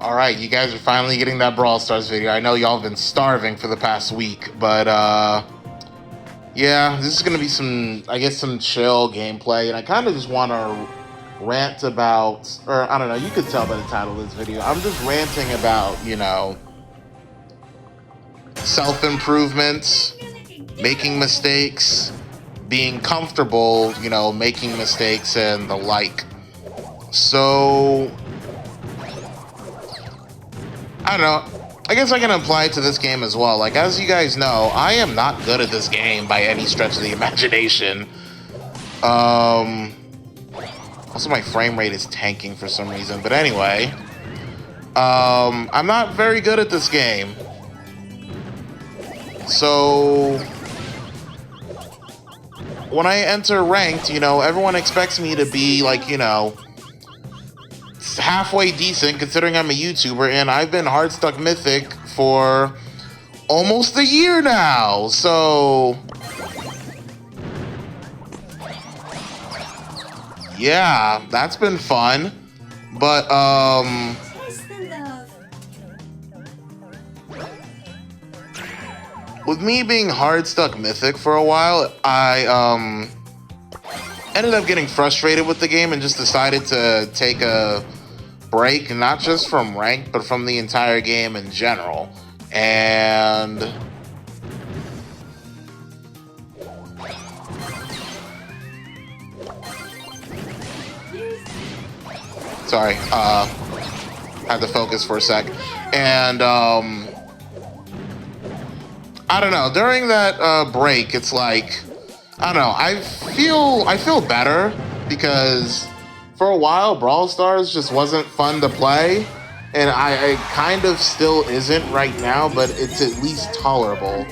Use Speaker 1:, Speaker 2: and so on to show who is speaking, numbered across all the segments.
Speaker 1: Alright, you guys are finally getting that Brawl Stars video. I know y'all have been starving for the past week, but yeah, this is gonna be some chill gameplay, and I kind of just want to rant about, or I don't know, you could tell by the title of this video, I'm just ranting about, self-improvement, making mistakes, being comfortable, making mistakes and the like. So, I don't know. I guess I can apply it to this game as well. Like, as you guys know, I am not good at this game by any stretch of the imagination. Also, my frame rate is tanking for some reason. But anyway, I'm not very good at this game. So, when I enter ranked, everyone expects me to be, like, halfway decent considering I'm a YouTuber, and I've been hard stuck mythic for almost a year now. So yeah, that's been fun. But with me being hard stuck mythic for a while, I ended up getting frustrated with the game and just decided to take a break, not just from ranked, but from the entire game in general. And sorry, had to focus for a sec. And I don't know, during that break, it's like, I don't know, I feel better because for a while, Brawl Stars just wasn't fun to play, and I kind of still isn't right now, but it's at least tolerable.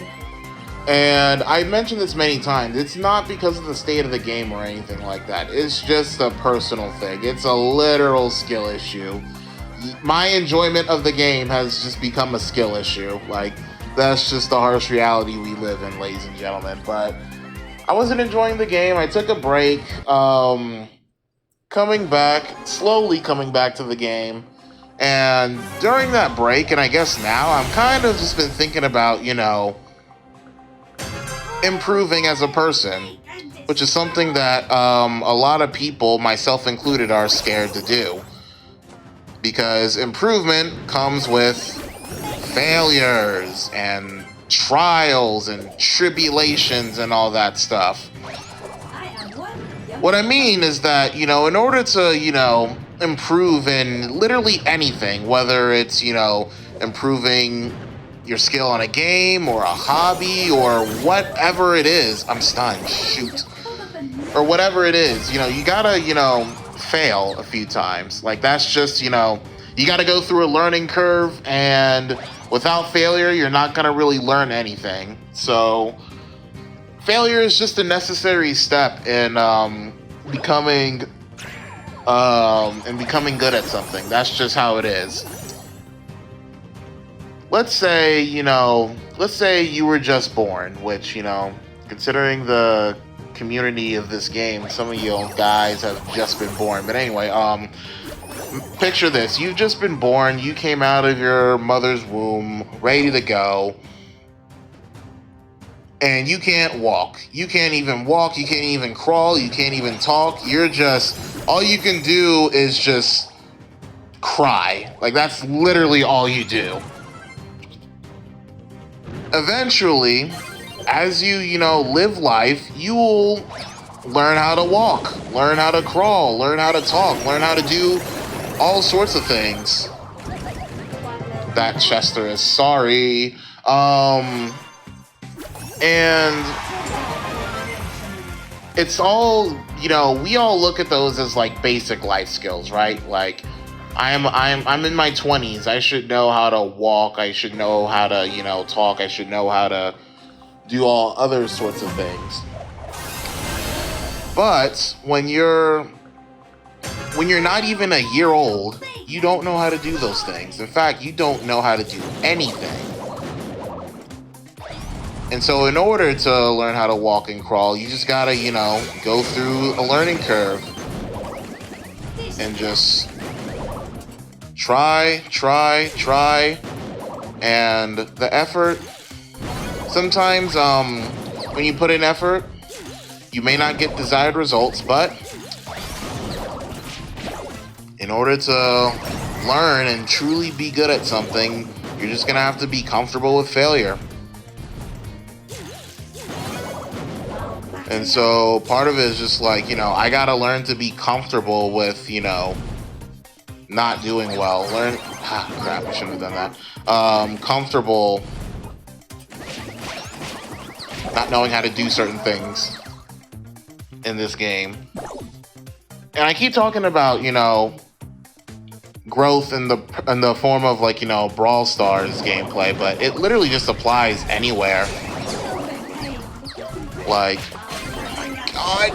Speaker 1: And I mentioned this many times, it's not because of the state of the game or anything like that, it's just a personal thing. It's a literal skill issue. My enjoyment of the game has just become a skill issue. Like, that's just the harsh reality we live in, ladies and gentlemen. But I wasn't enjoying the game, I took a break, slowly coming back to the game. And during that break, and I guess now, I'm kind of just been thinking about, improving as a person, which is something that a lot of people, myself included, are scared to do. Because improvement comes with failures and trials and tribulations and all that stuff. What I mean is that, in order to, improve in literally anything, whether it's, improving your skill on a game or a hobby or whatever it is, I'm stunned, shoot. Or whatever it is, you gotta, fail a few times. Like, that's just, you gotta go through a learning curve, and without failure, you're not gonna really learn anything. So, failure is just a necessary step in becoming good at something. That's just how it is. Let's say you were just born, which, considering the community of this game, some of you guys have just been born. But anyway, picture this. You've just been born, you came out of your mother's womb, ready to go. And you can't walk. You can't even walk. You can't even crawl. You can't even talk. All you can do is just cry. Like, that's literally all you do. Eventually, as you, live life, you will learn how to walk, learn how to crawl, learn how to talk, learn how to do all sorts of things. That Chester is sorry. And it's all, we all look at those as like basic life skills, right? Like, I'm in my 20s. I should know how to walk. I should know how to, talk. I should know how to do all other sorts of things. But when you're not even a year old, you don't know how to do those things. In fact, you don't know how to do anything. And so in order to learn how to walk and crawl, you just gotta, go through a learning curve and just Try. And the effort, sometimes when you put in effort, you may not get desired results, but in order to learn and truly be good at something, you're just gonna have to be comfortable with failure. And so part of it is just like, I gotta learn to be comfortable with, not doing well. Crap, I shouldn't have done that. Comfortable not knowing how to do certain things in this game. And I keep talking about, growth in the form of like, Brawl Stars gameplay, but it literally just applies anywhere. Like, God.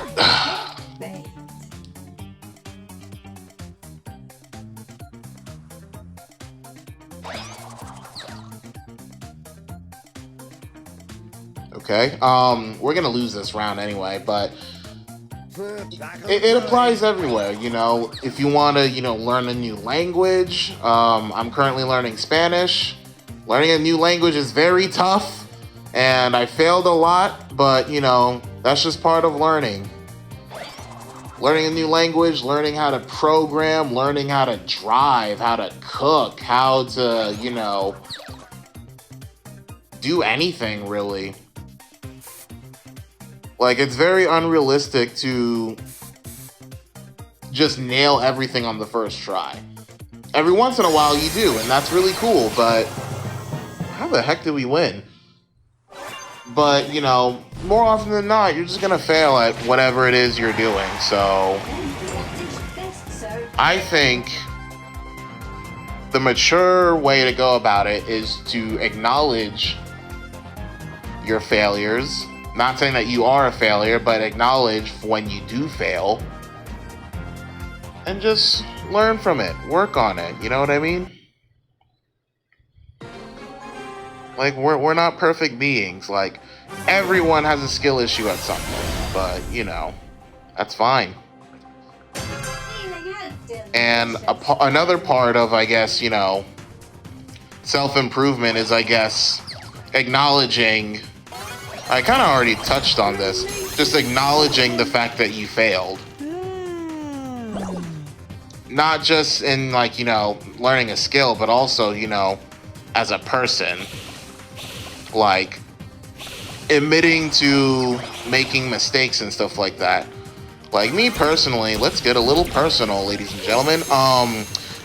Speaker 1: Okay, we're gonna lose this round anyway, but it applies everywhere, if you want to, learn a new language. I'm currently learning Spanish. Learning a new language is very tough, and I failed a lot, but, that's just part of learning. Learning a new language, learning how to program, learning how to drive, how to cook, how to, do anything, really. Like, it's very unrealistic to just nail everything on the first try. Every once in a while you do, and that's really cool, but how the heck did we win? But, more often than not, you're just gonna fail at whatever it is you're doing, so I think the mature way to go about it is to acknowledge your failures. Not saying that you are a failure, but acknowledge when you do fail and just learn from it, work on it, you know what I mean? Like, we're not perfect beings. Like, everyone has a skill issue at something, but, that's fine. And another part of, I guess, self-improvement is, I guess, acknowledging, I kind of already touched on this, just acknowledging the fact that you failed. Not just in, like, learning a skill, but also, as a person. Like, admitting to making mistakes and stuff like that. Like, me personally, let's get a little personal, ladies and gentlemen.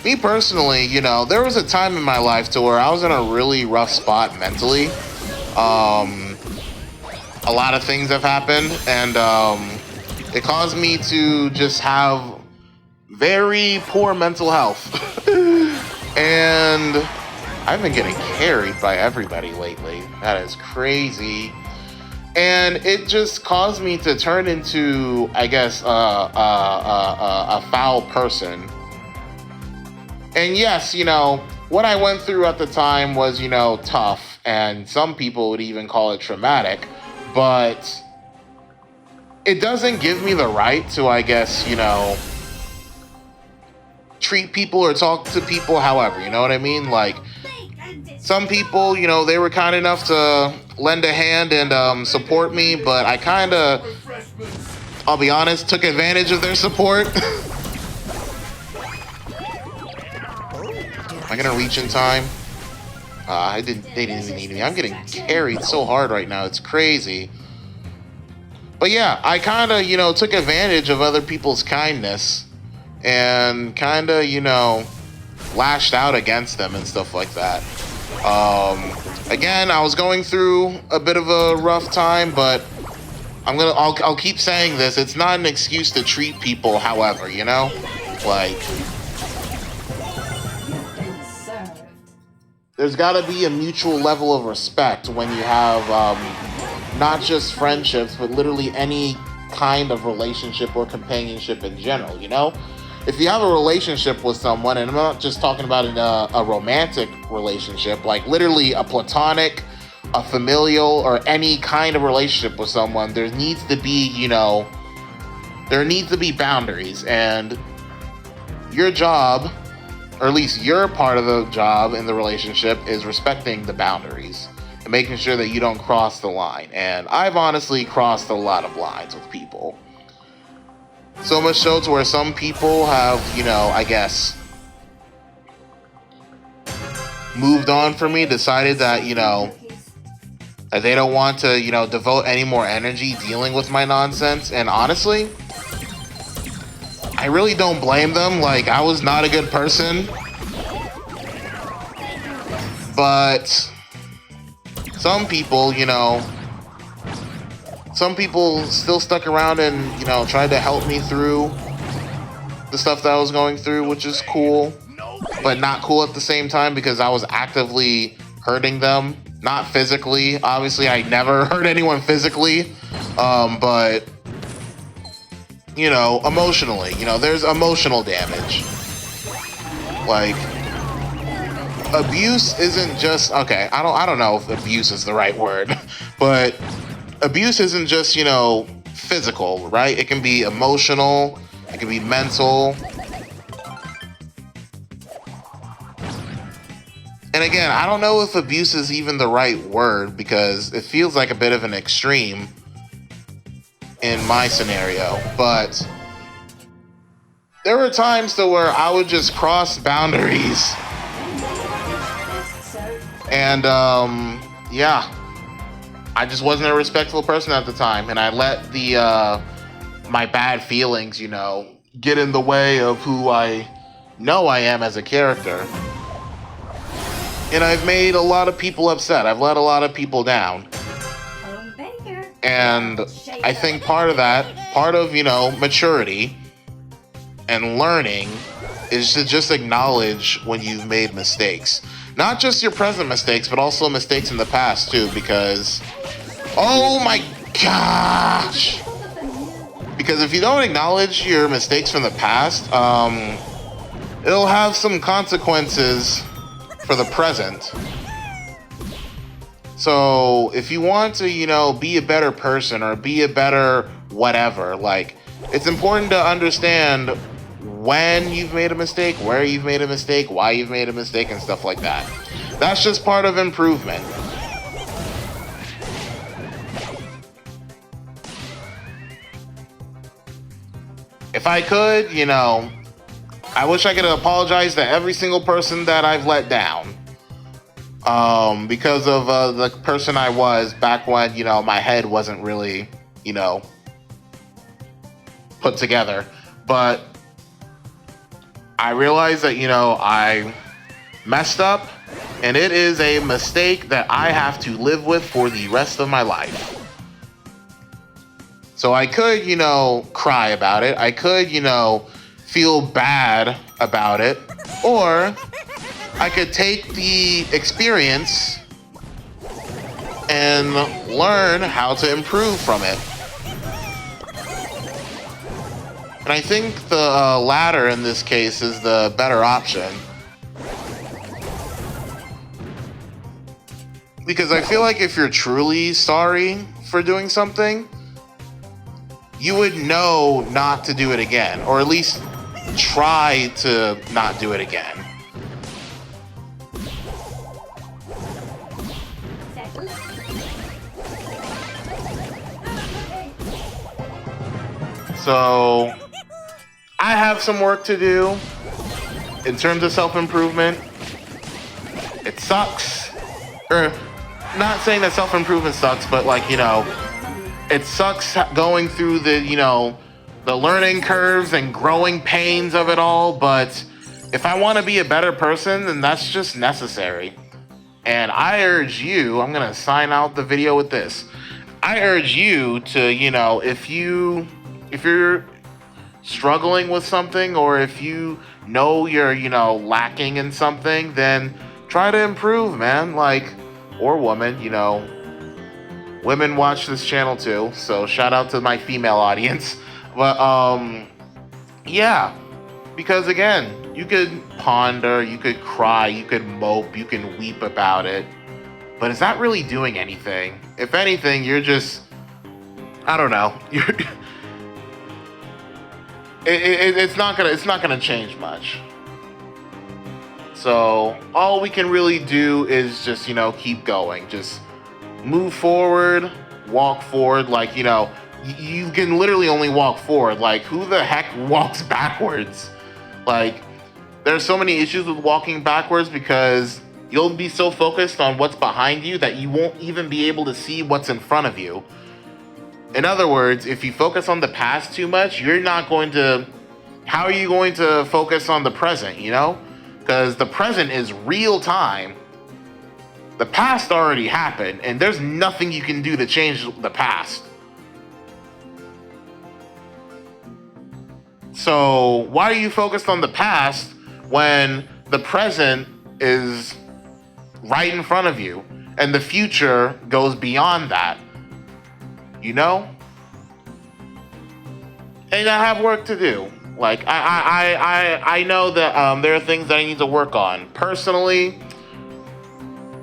Speaker 1: Me personally, there was a time in my life to where I was in a really rough spot mentally. A lot of things have happened, and it caused me to just have very poor mental health. And I've been getting carried by everybody lately. That is crazy. And it just caused me to turn into, I guess, a foul person. And yes, what I went through at the time was, tough. And some people would even call it traumatic. But it doesn't give me the right to, I guess, treat people or talk to people however, you know what I mean? Like, some people, they were kind enough to lend a hand and support me, but I kind of, I'll be honest, took advantage of their support. Am I gonna reach in time? They didn't even need me. I'm getting carried so hard right now. It's crazy. But yeah, I kind of, took advantage of other people's kindness and kind of, lashed out against them and stuff like that. Again, I was going through a bit of a rough time, but I'll keep saying this. It's not an excuse to treat people however, like, there's got to be a mutual level of respect when you have not just friendships, but literally any kind of relationship or companionship in general, If you have a relationship with someone, and I'm not just talking about a romantic relationship, like literally a platonic, a familial, or any kind of relationship with someone, there needs to be, there needs to be boundaries. And your job or at least your part of the job in the relationship, is respecting the boundaries and making sure that you don't cross the line. And I've honestly crossed a lot of lines with people. So much so to where some people have, I guess, moved on from me, decided that, that they don't want to, devote any more energy dealing with my nonsense. And honestly, I really don't blame them. Like, I was not a good person. But some people, still stuck around and, tried to help me through the stuff that I was going through, which is cool, but not cool at the same time because I was actively hurting them. Not physically. Obviously, I never hurt anyone physically, but, emotionally. There's emotional damage. Like, abuse isn't just... Okay, I don't know if abuse is the right word, but... Abuse isn't just, physical, right? It can be emotional, it can be mental. And again, I don't know if abuse is even the right word because it feels like a bit of an extreme in my scenario, but there were times to where I would just cross boundaries. And, yeah. I just wasn't a respectful person at the time, and I let my bad feelings, get in the way of who I know I am as a character. And I've made a lot of people upset. I've let a lot of people down. And I think part of maturity and learning is to just acknowledge when you've made mistakes. Not just your present mistakes, but also mistakes in the past too, because... Oh my gosh! Because if you don't acknowledge your mistakes from the past, it'll have some consequences for the present. So if you want to, be a better person or be a better whatever, like, it's important to understand when you've made a mistake, where you've made a mistake, why you've made a mistake, and stuff like that. That's just part of improvement. If I could, I wish I could apologize to every single person that I've let down. Because of the person I was back when, my head wasn't really, put together. But I realized that, I messed up, and it is a mistake that I have to live with for the rest of my life. So I could, cry about it. I could, feel bad about it. Or I could take the experience and learn how to improve from it. And I think the latter in this case is the better option. Because I feel like if you're truly sorry for doing something, you would know not to do it again, or at least try to not do it again. So, I have some work to do in terms of self-improvement. It sucks. Or, not saying that self-improvement sucks, but it sucks going through the learning curves and growing pains of it all, but if I want to be a better person, then that's just necessary. And I urge you, I'm going to sign out the video with this. I urge you to, if you're struggling with something, or if you know you're, lacking in something, then try to improve, man. Or woman, women watch this channel too, so shout out to my female audience. But yeah, because again, you could ponder, you could cry, you could mope, you can weep about it, but is that really doing anything? If anything, you're just, I don't know, it's not gonna change much. So all we can really do is just, keep going. Just move forward, walk forward. Like, you can literally only walk forward. Like, who the heck walks backwards? Like, there's so many issues with walking backwards because you'll be so focused on what's behind you that you won't even be able to see what's in front of you. In other words, if you focus on the past too much, how are you going to focus on the present, Because the present is real time. The past already happened, and there's nothing you can do to change the past. So why are you focused on the past when the present is right in front of you and the future goes beyond that? And I have work to do. Like, I know that there are things that I need to work on personally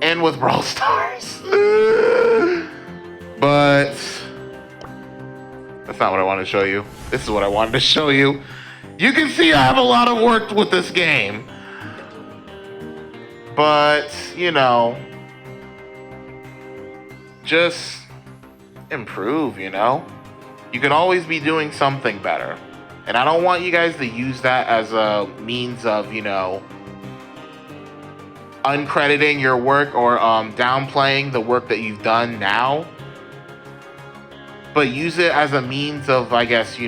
Speaker 1: and with Brawl Stars. But that's not what I wanted to show you. This is what I wanted to show you. You can see I have a lot of work with this game. But, just improve, You can always be doing something better. And I don't want you guys to use that as a means of, uncrediting your work or downplaying the work that you've done now. But use it as a means of, I guess,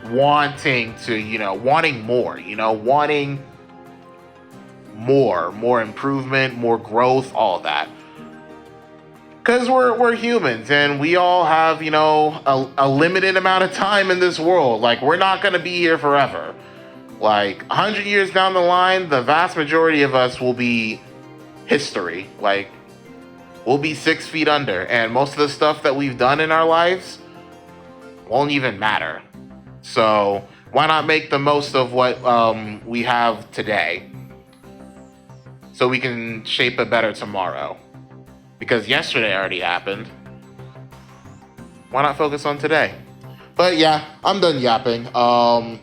Speaker 1: wanting more, wanting more improvement, more growth, all that. Because we're humans and we all have, a limited amount of time in this world. Like, we're not going to be here forever. Like, 100 years down the line, the vast majority of us will be history. Like, we'll be 6 feet under. And most of the stuff that we've done in our lives won't even matter. So why not make the most of what we have today so we can shape a better tomorrow? Because yesterday already happened. Why not focus on today? But yeah, I'm done yapping. I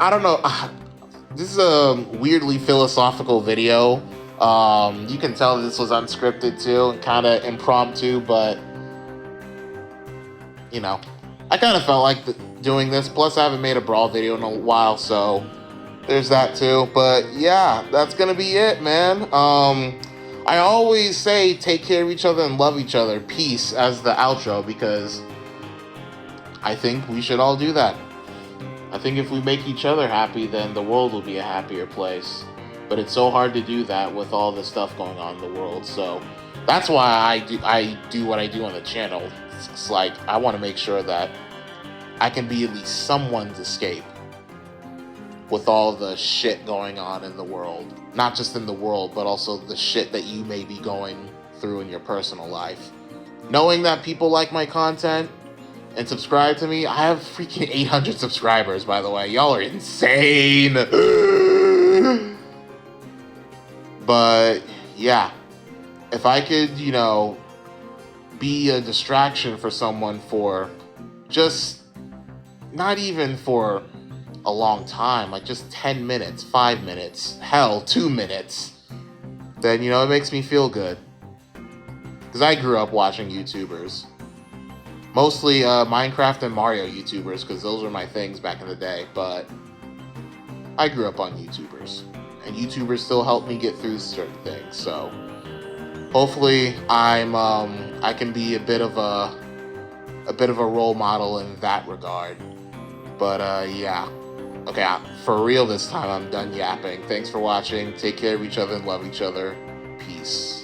Speaker 1: don't know. This is a weirdly philosophical video. You can tell this was unscripted too, kind of impromptu, but I kind of felt like doing this. Plus, I haven't made a Brawl video in a while, so there's that too. But yeah, that's gonna be it, man. I always say take care of each other and love each other. Peace as the outro, because I think we should all do that. I think if we make each other happy, then the world will be a happier place. But it's so hard to do that with all the stuff going on in the world. So that's why I do what I do on the channel. It's like, I want to make sure that I can be at least someone's escape with all the shit going on in the world. Not just in the world, but also the shit that you may be going through in your personal life. Knowing that people like my content and subscribe to me. I have freaking 800 subscribers, by the way. Y'all are insane. But yeah, if I could, be a distraction for someone for just, not even for a long time, like just 10 minutes, 5 minutes, hell, 2 minutes, then, it makes me feel good. Because I grew up watching YouTubers. Mostly Minecraft and Mario YouTubers, because those were my things back in the day, but I grew up on YouTubers. And YouTubers still help me get through certain things, so hopefully I can be a bit of a role model in that regard. But yeah. Okay, for real this time, I'm done yapping. Thanks for watching. Take care of each other and love each other. Peace.